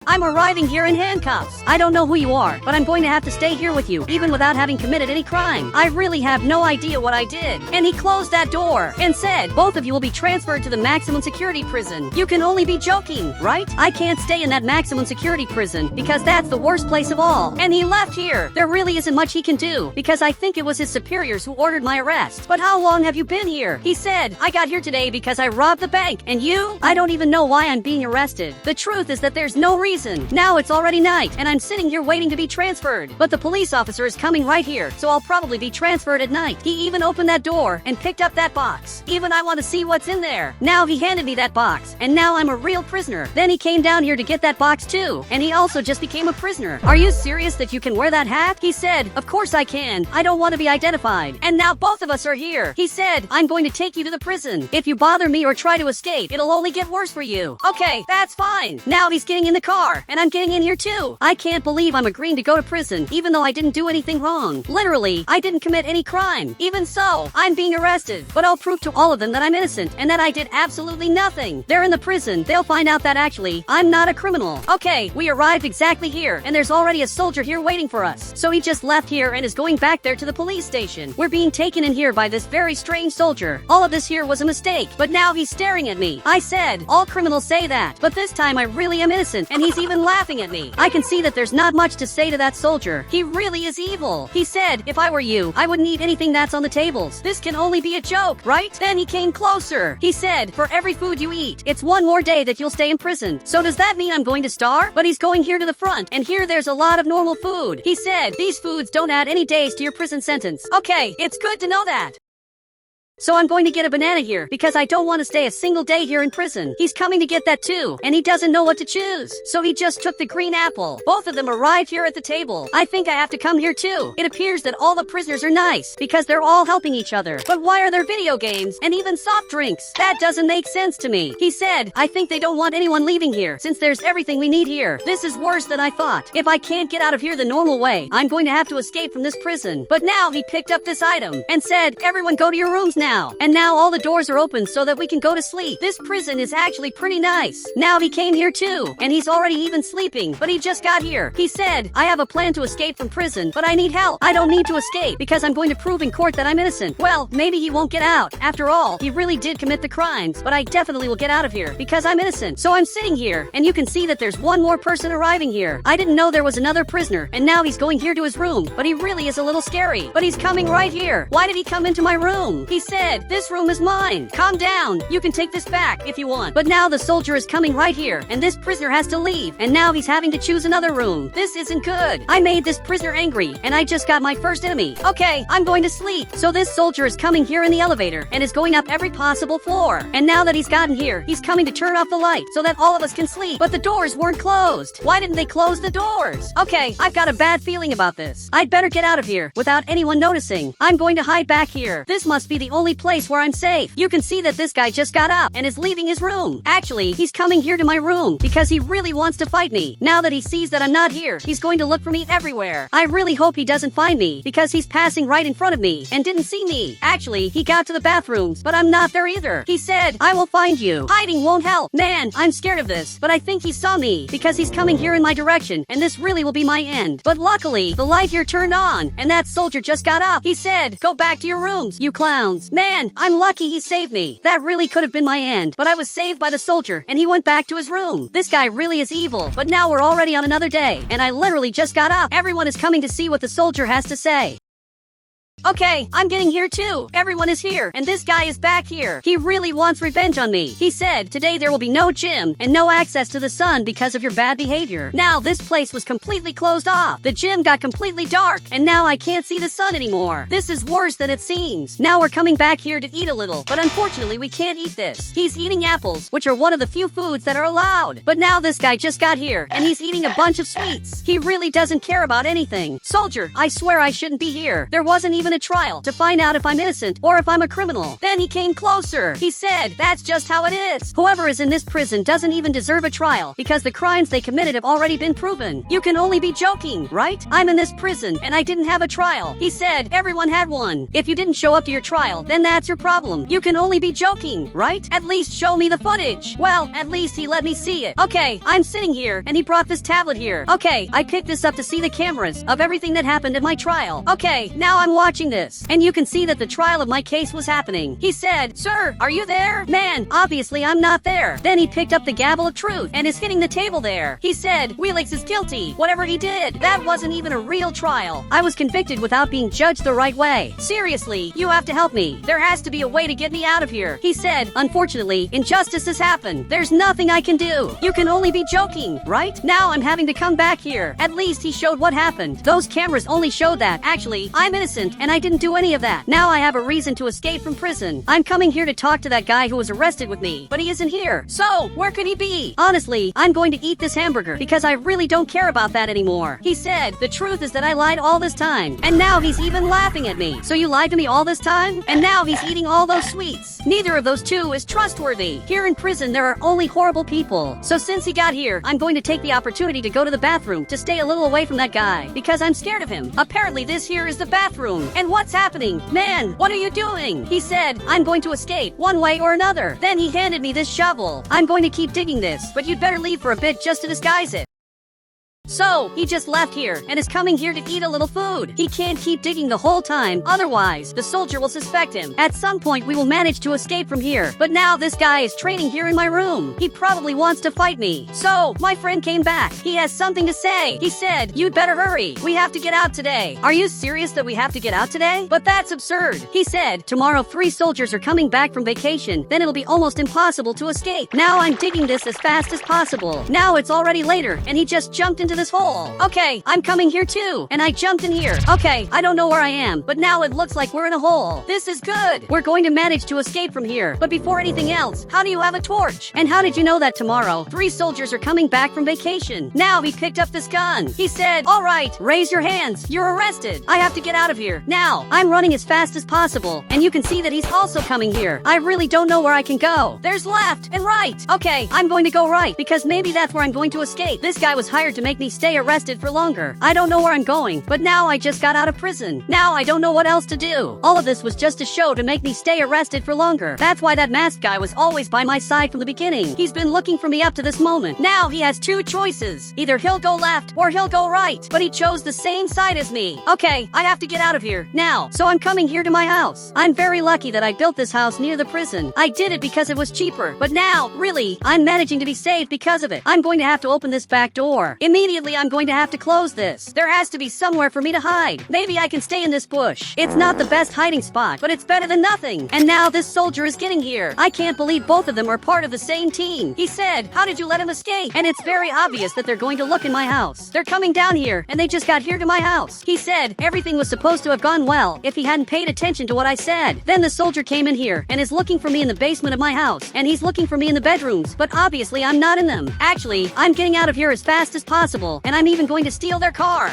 I'm arriving here in handcuffs. I don't know who you are, but I'm going to have to stay here with you, even without having committed any crime. I really have no idea what I did. And he closed that door and said, both of you will be transferred to the maximum security prison. You can only be joking, right? I can't stay in that maximum security prison because that's the worst place of all. And he left here. There really isn't much he can do because I think it was his superiors who ordered my arrest. But how long have you been here? He said, I got here today because I robbed the bank. And you? I don't even know why I'm being arrested. The truth is that there's no reason. Now it's already night, and I'm sitting here waiting to be transferred. But the police officer is coming right here, so I'll probably be transferred at night. He even opened that door and picked up that box. Even I want to see what's in there. Now he handed me that box, and now I'm a real prisoner. Then he came down here to get that box too, and he also just became a prisoner. Are you serious that you can wear that hat? He said, of course I can. I don't want to be identified. And now both of us are here. He said, I'm going to take you to the prison. If you bother me or try to escape, it'll only get worse for you. Okay, that's fine. Now he's getting in the car. And I'm getting in here too. I can't believe I'm agreeing to go to prison, even though I didn't do anything wrong. Literally, I didn't commit any crime. Even so, I'm being arrested. But I'll prove to all of them that I'm innocent and that I did absolutely nothing. They're in the prison. They'll find out that actually, I'm not a criminal. Okay, we arrived exactly here, and there's already a soldier here waiting for us. So he just left here and is going back there to the police station. We're being taken in here by this very strange soldier. All of this here was a mistake, but now he's staring at me. I said, all criminals say that, but this time I really am innocent, and he's even laughing at me. I can see that there's not much to say to that soldier. He really is evil. He said, if I were you, I wouldn't eat anything that's on the tables. This can only be a joke, right? Then he came closer. He said, for every food you eat, it's one more day that you'll stay in prison. So does that mean I'm going to starve? But he's going here to the front, and here there's a lot of normal food. He said, these foods don't add any days to your prison sentence. Okay, it's good to know that. So I'm going to get a banana here because I don't want to stay a single day here in prison. He's coming to get that too, and he doesn't know what to choose. So he just took the green apple. Both of them arrived here at the table. I think I have to come here too. It appears that all the prisoners are nice because they're all helping each other. But why are there video games and even soft drinks? That doesn't make sense to me. He said, I think they don't want anyone leaving here since there's everything we need here. This is worse than I thought. If I can't get out of here the normal way, I'm going to have to escape from this prison. But now he picked up this item and said, everyone go to your rooms now. And now all the doors are open so that we can go to sleep. This prison is actually pretty nice. Now he came here too, and he's already even sleeping, but he just got here. He said, I have a plan to escape from prison, but I need help. I don't need to escape because I'm going to prove in court that I'm innocent. Well, maybe he won't get out. After all, he really did commit the crimes, but I definitely will get out of here because I'm innocent. So I'm sitting here, and you can see that there's one more person arriving here. I didn't know there was another prisoner, and now he's going here to his room, but he really is a little scary. But he's coming right here. Why did he come into my room? He said said, this room is mine. Calm down. You can take this back if you want. But now the soldier is coming right here, and this prisoner has to leave, and now he's having to choose another room. This isn't good. I made this prisoner angry, and I just got my first enemy. Okay, I'm going to sleep. So this soldier is coming here in the elevator, and is going up every possible floor. And now that he's gotten here, he's coming to turn off the light, so that all of us can sleep. But the doors weren't closed. Why didn't they close the doors? Okay, I've got a bad feeling about this. I'd better get out of here, without anyone noticing. I'm going to hide back here. This must be the only place where I'm safe. You can see that this guy just got up, and is leaving his room. Actually, he's coming here to my room, because he really wants to fight me. Now that he sees that I'm not here, he's going to look for me everywhere. I really hope he doesn't find me, because he's passing right in front of me, and didn't see me. Actually, he got to the bathrooms, but I'm not there either. He said, I will find you. Hiding won't help. Man, I'm scared of this, but I think he saw me, because he's coming here in my direction, and this really will be my end. But luckily, the light here turned on, and that soldier just got up. He said, go back to your rooms, you clowns. Man, I'm lucky he saved me. That really could have been my end, but I was saved by the soldier, and he went back to his room. This guy really is evil, but now we're already on another day, and I literally just got up. Everyone is coming to see what the soldier has to say. Okay, I'm getting here too. Everyone is here, and this guy is back here. He really wants revenge on me. He said, today there will be no gym, and no access to the sun because of your bad behavior. Now, this place was completely closed off. The gym got completely dark, and now I can't see the sun anymore. This is worse than it seems. Now we're coming back here to eat a little, but unfortunately we can't eat this. He's eating apples, which are one of the few foods that are allowed. But now this guy just got here, and he's eating a bunch of sweets. He really doesn't care about anything. Soldier, I swear I shouldn't be here. There wasn't even a trial to find out if I'm innocent or if I'm a criminal. Then he came closer. He said, that's just how it is. Whoever is in this prison doesn't even deserve a trial because the crimes they committed have already been proven. You can only be joking, right? I'm in this prison and I didn't have a trial. He said, everyone had one. If you didn't show up to your trial, then that's your problem. You can only be joking, right? At least show me the footage. Well, at least he let me see it. Okay, I'm sitting here and he brought this tablet here. Okay, I picked this up to see the cameras of everything that happened at my trial. Okay, now I'm watching this. And you can see that the trial of my case was happening. He said, sir, are you there? Man, obviously I'm not there. Then he picked up the gavel of truth and is hitting the table there. He said, Wheelix is guilty. Whatever he did, that wasn't even a real trial. I was convicted without being judged the right way. Seriously, you have to help me. There has to be a way to get me out of here. He said, unfortunately, injustice has happened. There's nothing I can do. You can only be joking, right? Now I'm having to come back here. At least he showed what happened. Those cameras only showed that. Actually, I'm innocent and I didn't do any of that. Now I have a reason to escape from prison. I'm coming here to talk to that guy who was arrested with me, but he isn't here. So, where could he be? Honestly, I'm going to eat this hamburger because I really don't care about that anymore. He said, the truth is that I lied all this time, and now he's even laughing at me. So you lied to me all this time? And now he's eating all those sweets. Neither of those two is trustworthy. Here in prison, there are only horrible people. So since he got here, I'm going to take the opportunity to go to the bathroom to stay a little away from that guy because I'm scared of him. Apparently this here is the bathroom. And what's happening? Man, what are you doing? He said, I'm going to escape one way or another. Then he handed me this shovel. I'm going to keep digging this, but you'd better leave for a bit just to disguise it. So, he just left here and is coming here to eat a little food. He can't keep digging the whole time, otherwise, the soldier will suspect him. At some point, we will manage to escape from here. But now this guy is training here in my room. He probably wants to fight me. So, my friend came back. He has something to say. He said, you'd better hurry. We have to get out today. Are you serious that we have to get out today? But that's absurd. He said, tomorrow 3 soldiers are coming back from vacation. Then it'll be almost impossible to escape. Now I'm digging this as fast as possible. Now it's already later, and he just jumped into this hole. Okay, I'm coming here too. And I jumped in here. Okay, I don't know where I am, but now it looks like we're in a hole. This is good. We're going to manage to escape from here. But before anything else, how do you have a torch? And how did you know that tomorrow 3 soldiers are coming back from vacation? Now he picked up this gun. He said, all right, raise your hands. You're arrested. I have to get out of here. Now, I'm running as fast as possible. And you can see that he's also coming here. I really don't know where I can go. There's left and right. Okay, I'm going to go right because maybe that's where I'm going to escape. This guy was hired to make me stay arrested for longer. I don't know where I'm going, but now I just got out of prison. Now I don't know what else to do. All of this was just a show to make me stay arrested for longer. That's why that masked guy was always by my side from the beginning. He's been looking for me up to this moment. Now he has 2 choices. Either he'll go left or he'll go right, but he chose the same side as me. Okay, I have to get out of here now. So I'm coming here to my house. I'm very lucky that I built this house near the prison. I did it because it was cheaper, but now, really, I'm managing to be saved because of it. I'm going to have to open this back door immediately. immediately I'm going to have to close this. There has to be somewhere for me to hide. Maybe I can stay in this bush. It's not the best hiding spot, but it's better than nothing. And now this soldier is getting here. I can't believe both of them are part of the same team. He said, how did you let him escape? And it's very obvious that they're going to look in my house. They're coming down here, and they just got here to my house. He said everything was supposed to have gone well if he hadn't paid attention to what I said. Then the soldier came in here and is looking for me in the basement of my house, and he's looking for me in the bedrooms, but obviously I'm not in them. Actually, I'm getting out of here as fast as possible, and I'm even going to steal their car.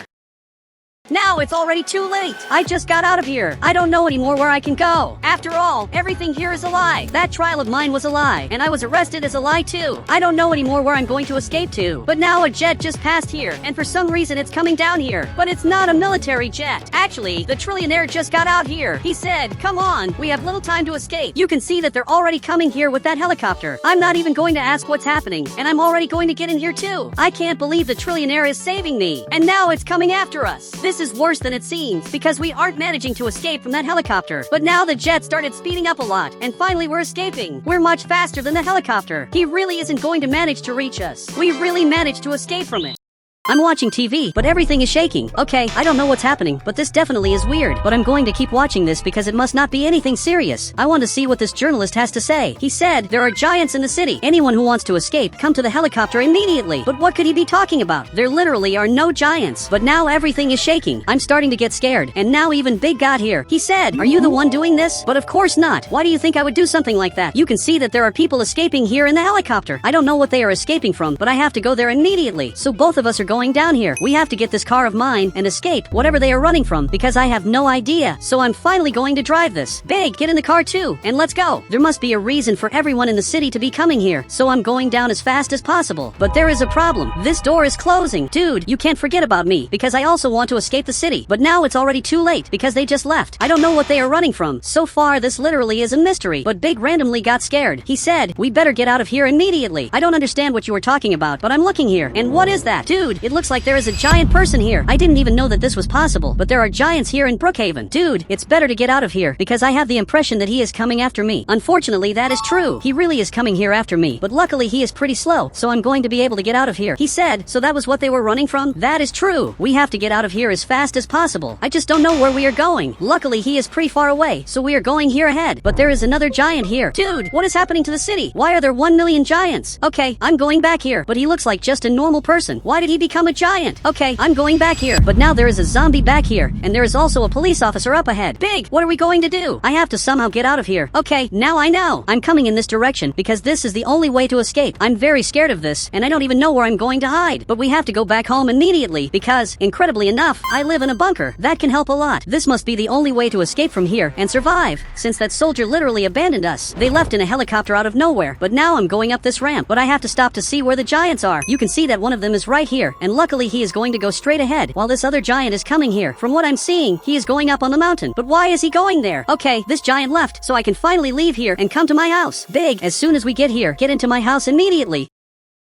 Now it's already too late. I just got out of here. I don't know anymore where I can go. After all, everything here is a lie. That trial of mine was a lie, and I was arrested as a lie too. I don't know anymore where I'm going to escape to. But now a jet just passed here, and for some reason it's coming down here. But it's not a military jet. Actually, the trillionaire just got out here. He said, come on, we have little time to escape. You can see that they're already coming here with that helicopter. I'm not even going to ask what's happening, and I'm already going to get in here too. I can't believe the trillionaire is saving me. And now it's coming after us. This is worse than it seems, because we aren't managing to escape from that helicopter. But now the jet started speeding up a lot, and finally we're escaping. We're much faster than the helicopter. He really isn't going to manage to reach us. We really managed to escape from it. I'm watching TV, but everything is shaking. Okay, I don't know what's happening, but this definitely is weird. But I'm going to keep watching this because it must not be anything serious. I want to see what this journalist has to say. He said, there are giants in the city. Anyone who wants to escape, come to the helicopter immediately. But what could he be talking about? There literally are no giants. But now everything is shaking. I'm starting to get scared. And now even Big got here. He said, are you the one doing this? But of course not. Why do you think I would do something like that? You can see that there are people escaping here in the helicopter. I don't know what they are escaping from, but I have to go there immediately. So both of us are going down here. We have to get this car of mine and escape whatever they are running from, because I have no idea. So I'm finally going to drive this. Big, get in the car too, and let's go. There must be a reason for everyone in the city to be coming here, so I'm going down as fast as possible. But there is a problem. This door is closing. Dude, you can't forget about me, because I also want to escape the city. But now it's already too late, because they just left. I don't know what they are running from. So far, this literally is a mystery. But Big randomly got scared. He said, we better get out of here immediately. I don't understand what you were talking about, but I'm looking here. And what is that? Dude, it looks like there is a giant person here. I didn't even know that this was possible, but there are giants here in Brookhaven. Dude, it's better to get out of here, because I have the impression that he is coming after me. Unfortunately, that is true. He really is coming here after me, but luckily he is pretty slow, so I'm going to be able to get out of here. He said, so that was what they were running from? That is true. We have to get out of here as fast as possible. I just don't know where we are going. Luckily, he is pretty far away, so we are going here ahead. But there is another giant here. Dude, what is happening to the city? Why are there 1 million giants? Okay, I'm going back here, but he looks like just a normal person. Why did he become a giant? Okay, I'm going back here, but now there is a zombie back here, and there is also a police officer up ahead. Big, what are we going to do? I have to somehow get out of here. Okay, now I know. I'm coming in this direction, because this is the only way to escape. I'm very scared of this, and I don't even know where I'm going to hide. But we have to go back home immediately, because, incredibly enough, I live in a bunker. That can help a lot. This must be the only way to escape from here and survive, since that soldier literally abandoned us. They left in a helicopter out of nowhere, but now I'm going up this ramp, but I have to stop to see where the giants are. You can see that one of them is right here, and luckily he is going to go straight ahead, while this other giant is coming here. From what I'm seeing, he is going up on the mountain. But why is he going there? Okay, this giant left, so I can finally leave here and come to my house. Big, as soon as we get here, get into my house immediately,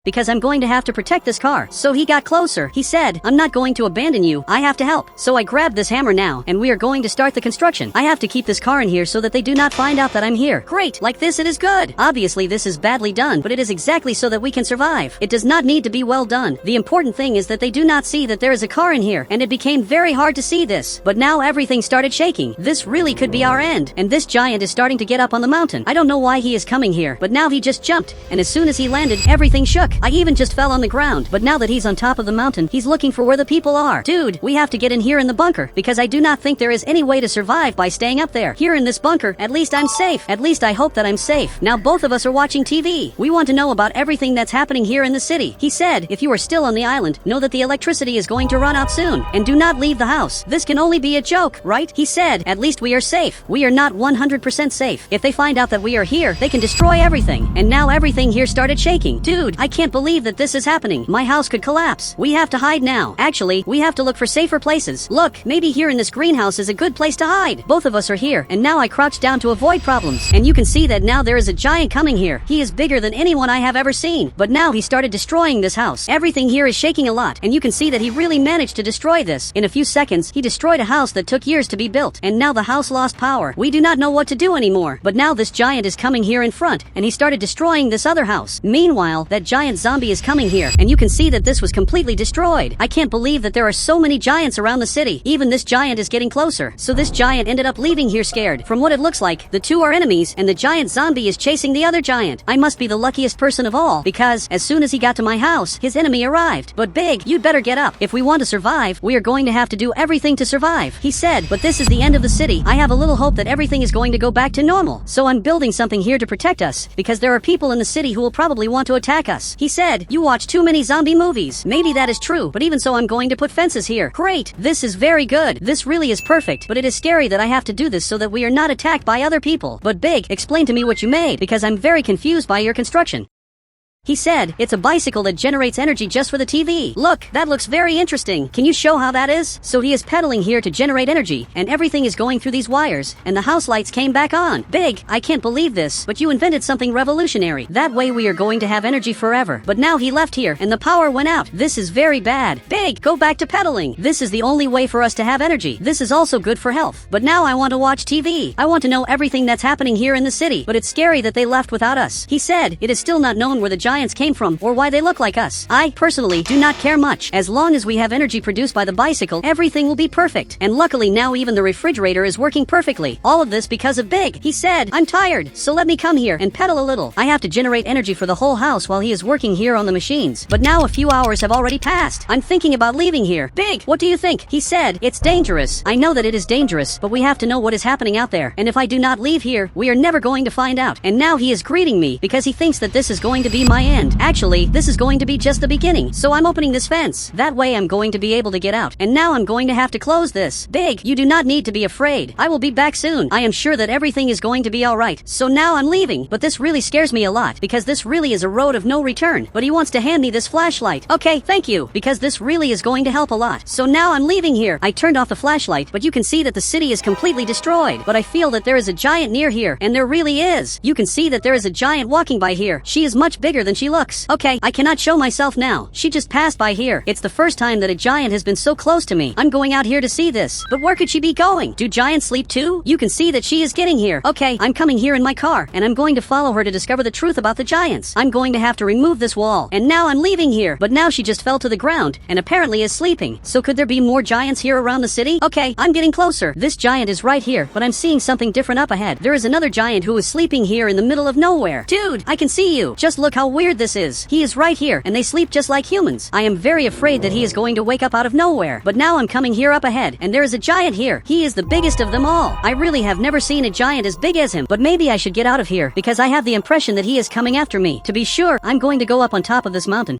because I'm going to have to protect this car. So he got closer. He said, I'm not going to abandon you. I have to help. So I grabbed this hammer now, and we are going to start the construction. I have to keep this car in here so that they do not find out that I'm here. Great, like this it is good. Obviously this is badly done, but it is exactly so that we can survive. It does not need to be well done. The important thing is that they do not see that there is a car in here, and it became very hard to see this. But now everything started shaking. This really could be our end. And this giant is starting to get up on the mountain. I don't know why he is coming here, but now he just jumped, and as soon as he landed, everything shook. I even just fell on the ground, but now that he's on top of the mountain, he's looking for where the people are. Dude, we have to get in here in the bunker, because I do not think there is any way to survive by staying up there. Here in this bunker, at least I'm safe. At least I hope that I'm safe. Now both of us are watching TV. We want to know about everything that's happening here in the city. He said, if you are still on the island, know that the electricity is going to run out soon, and do not leave the house. This can only be a joke, right? He said, at least we are safe. We are not 100% safe. If they find out that we are here, they can destroy everything. And now everything here started shaking. Dude, I can't believe that this is happening. My house could collapse. We have to hide now. Actually, we have to look for safer places. Look, maybe here in this greenhouse is a good place to hide. Both of us are here, and now I crouched down to avoid problems. And you can see that now there is a giant coming here. He is bigger than anyone I have ever seen. But now he started destroying this house. Everything here is shaking a lot, and you can see that he really managed to destroy this. In a few seconds, he destroyed a house that took years to be built, and now the house lost power. We do not know what to do anymore. But now this giant is coming here in front, and he started destroying this other house. Meanwhile, that giant giant zombie is coming here, and you can see that this was completely destroyed. I can't believe that there are so many giants around the city. Even this giant is getting closer. So this giant ended up leaving here scared. From what it looks like, the two are enemies, and the giant zombie is chasing the other giant. I must be the luckiest person of all, because as soon as he got to my house, his enemy arrived. But Big, you'd better get up. If we want to survive, we are going to have to do everything to survive, he said. But this is the end of the city. I have a little hope that everything is going to go back to normal. So I'm building something here to protect us, because there are people in the city who will probably want to attack us. He said, you watch too many zombie movies. Maybe that is true, but even so I'm going to put fences here. Great. This is very good. This really is perfect, but it is scary that I have to do this so that we are not attacked by other people. But Big, explain to me what you made, because I'm very confused by your construction. He said, it's a bicycle that generates energy just for the TV. Look, that looks very interesting. Can you show how that is? So he is pedaling here to generate energy, and everything is going through these wires, and the house lights came back on. Big, I can't believe this, but you invented something revolutionary. That way we are going to have energy forever. But now he left here, and the power went out. This is very bad. Big, go back to pedaling. This is the only way for us to have energy. This is also good for health. But now I want to watch TV. I want to know everything that's happening here in the city, but it's scary that they left without us. He said, it is still not known where the giants came from or why they look like us. I, personally, do not care much. As long as we have energy produced by the bicycle, everything will be perfect. And luckily now even the refrigerator is working perfectly. All of this because of Big. He said, I'm tired, so let me come here and pedal a little. I have to generate energy for the whole house while he is working here on the machines. But now a few hours have already passed. I'm thinking about leaving here. Big, what do you think? He said, it's dangerous. I know that it is dangerous, but we have to know what is happening out there. And if I do not leave here, we are never going to find out. And now he is greeting me because he thinks that this is going to be my end. Actually, this is going to be just the beginning. So I'm opening this fence. That way I'm going to be able to get out. And now I'm going to have to close this. Big, you do not need to be afraid. I will be back soon. I am sure that everything is going to be alright. So now I'm leaving. But this really scares me a lot because this really is a road of no return. But he wants to hand me this flashlight. Okay, thank you. Because this really is going to help a lot. So now I'm leaving here. I turned off the flashlight, but you can see that the city is completely destroyed. But I feel that there is a giant near here. And there really is. You can see that there is a giant walking by here. She is much bigger than she looks. Okay, I cannot show myself now. She just passed by here. It's the first time that a giant has been so close to me. I'm going out here to see this. But where could she be going? Do giants sleep too? You can see that she is getting here. Okay, I'm coming here in my car, and I'm going to follow her to discover the truth about the giants. I'm going to have to remove this wall. And now I'm leaving here. But now she just fell to the ground, and apparently is sleeping. So could there be more giants here around the city? Okay, I'm getting closer. This giant is right here, but I'm seeing something different up ahead. There is another giant who is sleeping here in the middle of nowhere. Dude, I can see you. Just look how weird this is. He is right here, and they sleep just like humans. I am very afraid that he is going to wake up out of nowhere. But now I'm coming here up ahead, and there is a giant here. He is the biggest of them all. I really have never seen a giant as big as him. But maybe I should get out of here, because I have the impression that he is coming after me. To be sure, I'm going to go up on top of this mountain.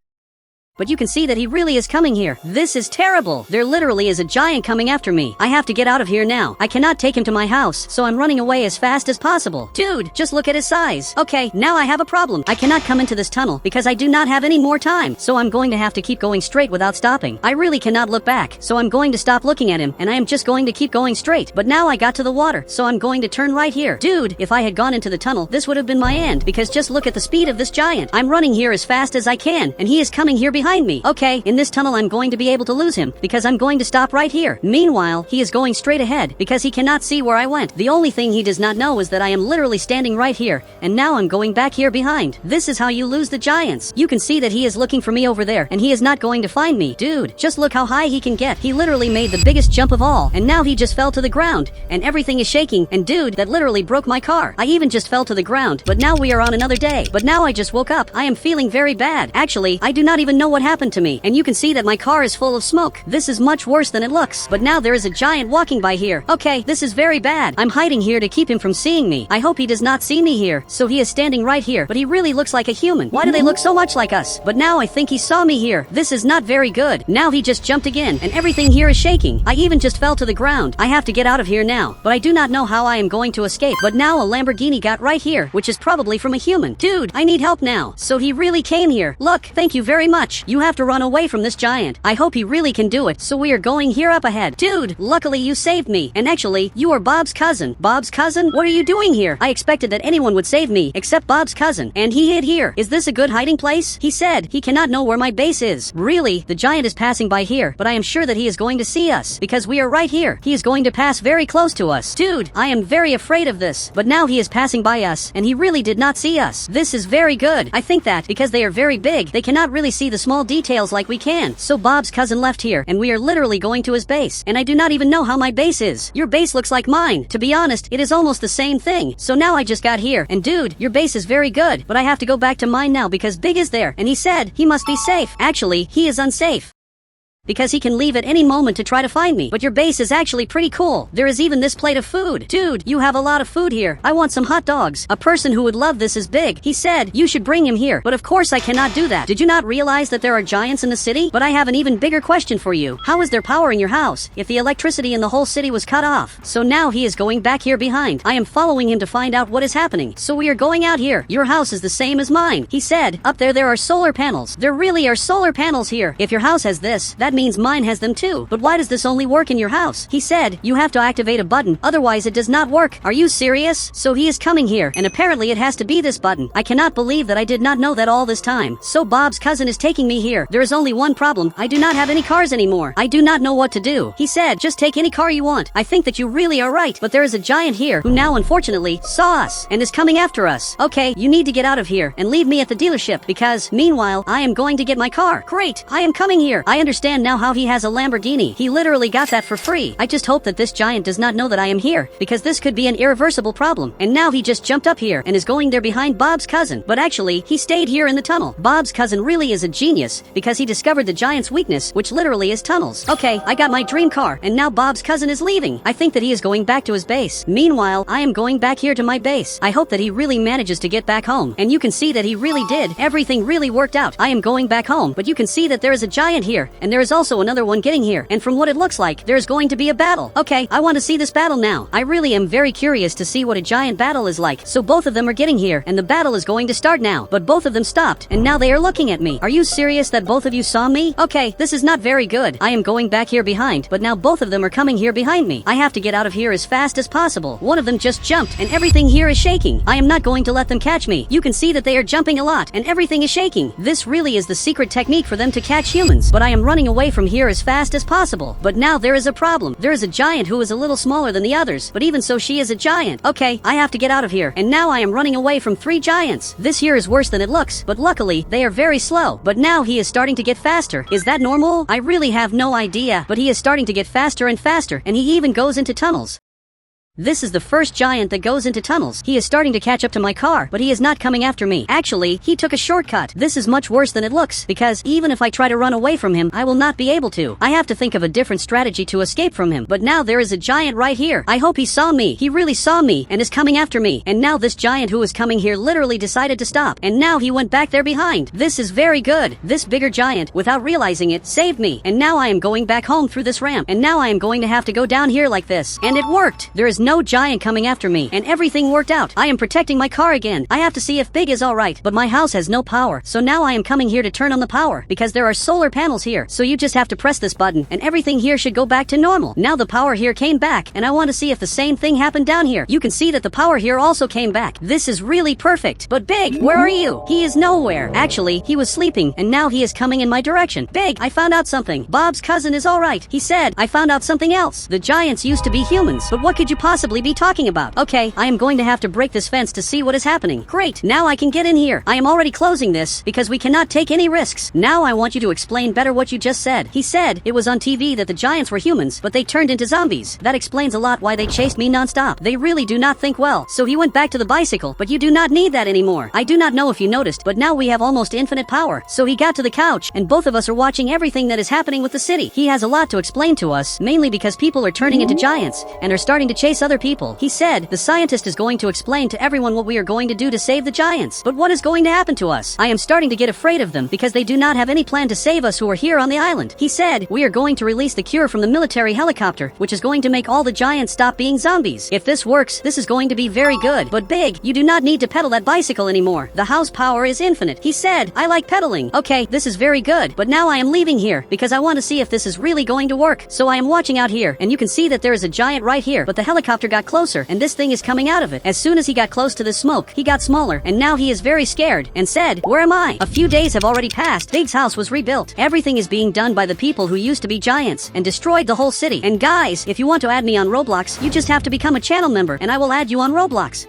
But you can see that he really is coming here. This is terrible. There literally is a giant coming after me. I have to get out of here now. I cannot take him to my house, so I'm running away as fast as possible. Dude, just look at his size. Okay, now I have a problem. I cannot come into this tunnel because I do not have any more time. So I'm going to have to keep going straight without stopping. I really cannot look back, so I'm going to stop looking at him, and I am just going to keep going straight. But now I got to the water, so I'm going to turn right here. Dude, if I had gone into the tunnel, this would have been my end, because just look at the speed of this giant. I'm running here as fast as I can, and he is coming here behind me. Okay, in this tunnel I'm going to be able to lose him, because I'm going to stop right here. Meanwhile, he is going straight ahead, because he cannot see where I went. The only thing he does not know is that I am literally standing right here, and now I'm going back here behind. This is how you lose the giants. You can see that he is looking for me over there, and he is not going to find me. Dude, just look how high he can get. He literally made the biggest jump of all, and now he just fell to the ground, and everything is shaking, and dude, that literally broke my car. I even just fell to the ground, but now we are on another day. But now I just woke up. I am feeling very bad. Actually, I do not even know what happened to me, and you can see that my car is full of smoke. This is much worse than it looks. But now there is a giant walking by here. Okay, this is very bad. I'm hiding here to keep him from seeing me. I hope he does not see me here. So he is standing right here, but he really looks like a human. Why do they look so much like us? But now I think he saw me here. This is not very good. Now he just jumped again, and everything here is shaking. I even just fell to the ground. I have to get out of here now, but I do not know how I am going to escape. But now a Lamborghini got right here, which is probably from a human. Dude, I need help now. So he really came here. Look, thank you very much. couch. You have to run away from this giant. I hope he really can do it, so we are going here up ahead. Dude, luckily you saved me. And actually, you are Bob's cousin. Bob's cousin? What are you doing here? I expected that anyone would save me, except Bob's cousin. And he hid here. Is this a good hiding place? He said he cannot know where my base is. Really? The giant is passing by here, but I am sure that he is going to see us, because we are right here. He is going to pass very close to us. Dude, I am very afraid of this. But now he is passing by us, and he really did not see us. This is very good. I think that, because they are very big, they cannot really see the small details like we can. So Bob's cousin left here, and we are literally going to his base. And I do not even know how my base is. Your base looks like mine. To be honest, it is almost the same thing. So now I just got here, and dude, your base is very good, but I have to go back to mine now because Big is there, and he said he must be safe. Actually, he is unsafe, because he can leave at any moment to try to find me. But your base is actually pretty cool. There is even this plate of food. Dude, you have a lot of food here. I want some hot dogs. A person who would love this is Big. He said you should bring him here. But of course I cannot do that. Did you not realize that there are giants in the city? But I have an even bigger question for you. How is there power in your house if the electricity in the whole city was cut off? So now he is going back here behind. I am following him to find out what is happening. So we are going out here. Your house is the same as mine. He said up there are solar panels. There really are solar panels here. If your house has this, that means mine has them too. But why does this only work in your house? He said you have to activate a button, otherwise it does not work. Are you serious? So he is coming here, and apparently it has to be this button. I cannot believe that I did not know that all this time. So Bob's cousin is taking me here. There is only one problem. I do not have any cars anymore. I do not know what to do. He said just take any car you want. I think that you really are right, but there is a giant here who now unfortunately saw us and is coming after us. Okay, you need to get out of here and leave me at the dealership, because meanwhile I am going to get my car. Great, I am coming here. I understand now how he has a Lamborghini. He literally got that for free. I just hope that this giant does not know that I am here, because this could be an irreversible problem. And now he just jumped up here and is going there behind Bob's cousin. But actually, he stayed here in the tunnel. Bob's cousin really is a genius, because he discovered the giant's weakness, which literally is tunnels. Okay, I got my dream car, and now Bob's cousin is leaving. I think that he is going back to his base. Meanwhile, I am going back here to my base. I hope that he really manages to get back home. And you can see that he really did. Everything really worked out. I am going back home, but you can see that there is a giant here, and there is also another one getting here. And from what it looks like, there's going to be a battle. Okay, I want to see this battle now. I really am very curious to see what a giant battle is like. So both of them are getting here, and the battle is going to start now. But both of them stopped, and now they are looking at me. Are you serious that both of you saw me? Okay, this is not very good. I am going back here behind, but now both of them are coming here behind me. I have to get out of here as fast as possible. One of them just jumped, and everything here is shaking. I am not going to let them catch me. You can see that they are jumping a lot, and everything is shaking. This really is the secret technique for them to catch humans. But I am running away from here as fast as possible. But now there is a problem. There is a giant who is a little smaller than the others, but even so she is a giant. Okay, I have to get out of here. And now I am running away from 3 giants. This here is worse than it looks, but luckily they are very slow. But now he is starting to get faster. Is that normal? I really have no idea, but he is starting to get faster and faster, and he even goes into tunnels. This is the first giant that goes into tunnels. He is starting to catch up to my car, but he is not coming after me. Actually, he took a shortcut. This is much worse than it looks, because even if I try to run away from him, I will not be able to. I have to think of a different strategy to escape from him. But now there is a giant right here. I hope he saw me. He really saw me and is coming after me. And now this giant who is coming here literally decided to stop. And now he went back there behind. This is very good. This bigger giant, without realizing it, saved me. And now I am going back home through this ramp. And now I am going to have to go down here like this. And it worked. There is no giant coming after me, and everything worked out. I am protecting my car again. I have to see if Big is alright, but my house has no power. So now I am coming here to turn on the power, because there are solar panels here. So you just have to press this button, and everything here should go back to normal. Now the power here came back, and I want to see if the same thing happened down here. You can see that the power here also came back. This is really perfect. But Big, where are you? He is nowhere. Actually, he was sleeping, and now he is coming in my direction. Big, I found out something. Bob's cousin is alright. He said, I found out something else. The giants used to be humans, but what could you possibly be talking about? Okay, I am going to have to break this fence to see what is happening. Great, now I can get in here. I am already closing this, because we cannot take any risks. Now I want you to explain better what you just said. He said it was on TV that the giants were humans, but they turned into zombies. That explains a lot why they chased me non-stop. They really do not think well. So he went back to the bicycle, but you do not need that anymore. I do not know if you noticed, but now we have almost infinite power. So he got to the couch, and both of us are watching everything that is happening with the city. He has a lot to explain to us, mainly because people are turning into giants, and are starting to chase various other people. He said, the scientist is going to explain to everyone what we are going to do to save the giants. But what is going to happen to us? I am starting to get afraid of them because they do not have any plan to save us who are here on the island. He said, we are going to release the cure from the military helicopter, which is going to make all the giants stop being zombies. If this works, this is going to be very good. But Big, you do not need to pedal that bicycle anymore. The house power is infinite. He said, I like pedaling. Okay, this is very good, but now I am leaving here because I want to see if this is really going to work. So I am watching out here, and you can see that there is a giant right here, but the helicopter got closer, and this thing is coming out of it. As soon as he got close to the smoke, he got smaller, and now he is very scared, and said, where am I? A few days have already passed. Big's house was rebuilt. Everything is being done by the people who used to be giants, and destroyed the whole city. And guys, if you want to add me on Roblox, you just have to become a channel member, and I will add you on Roblox.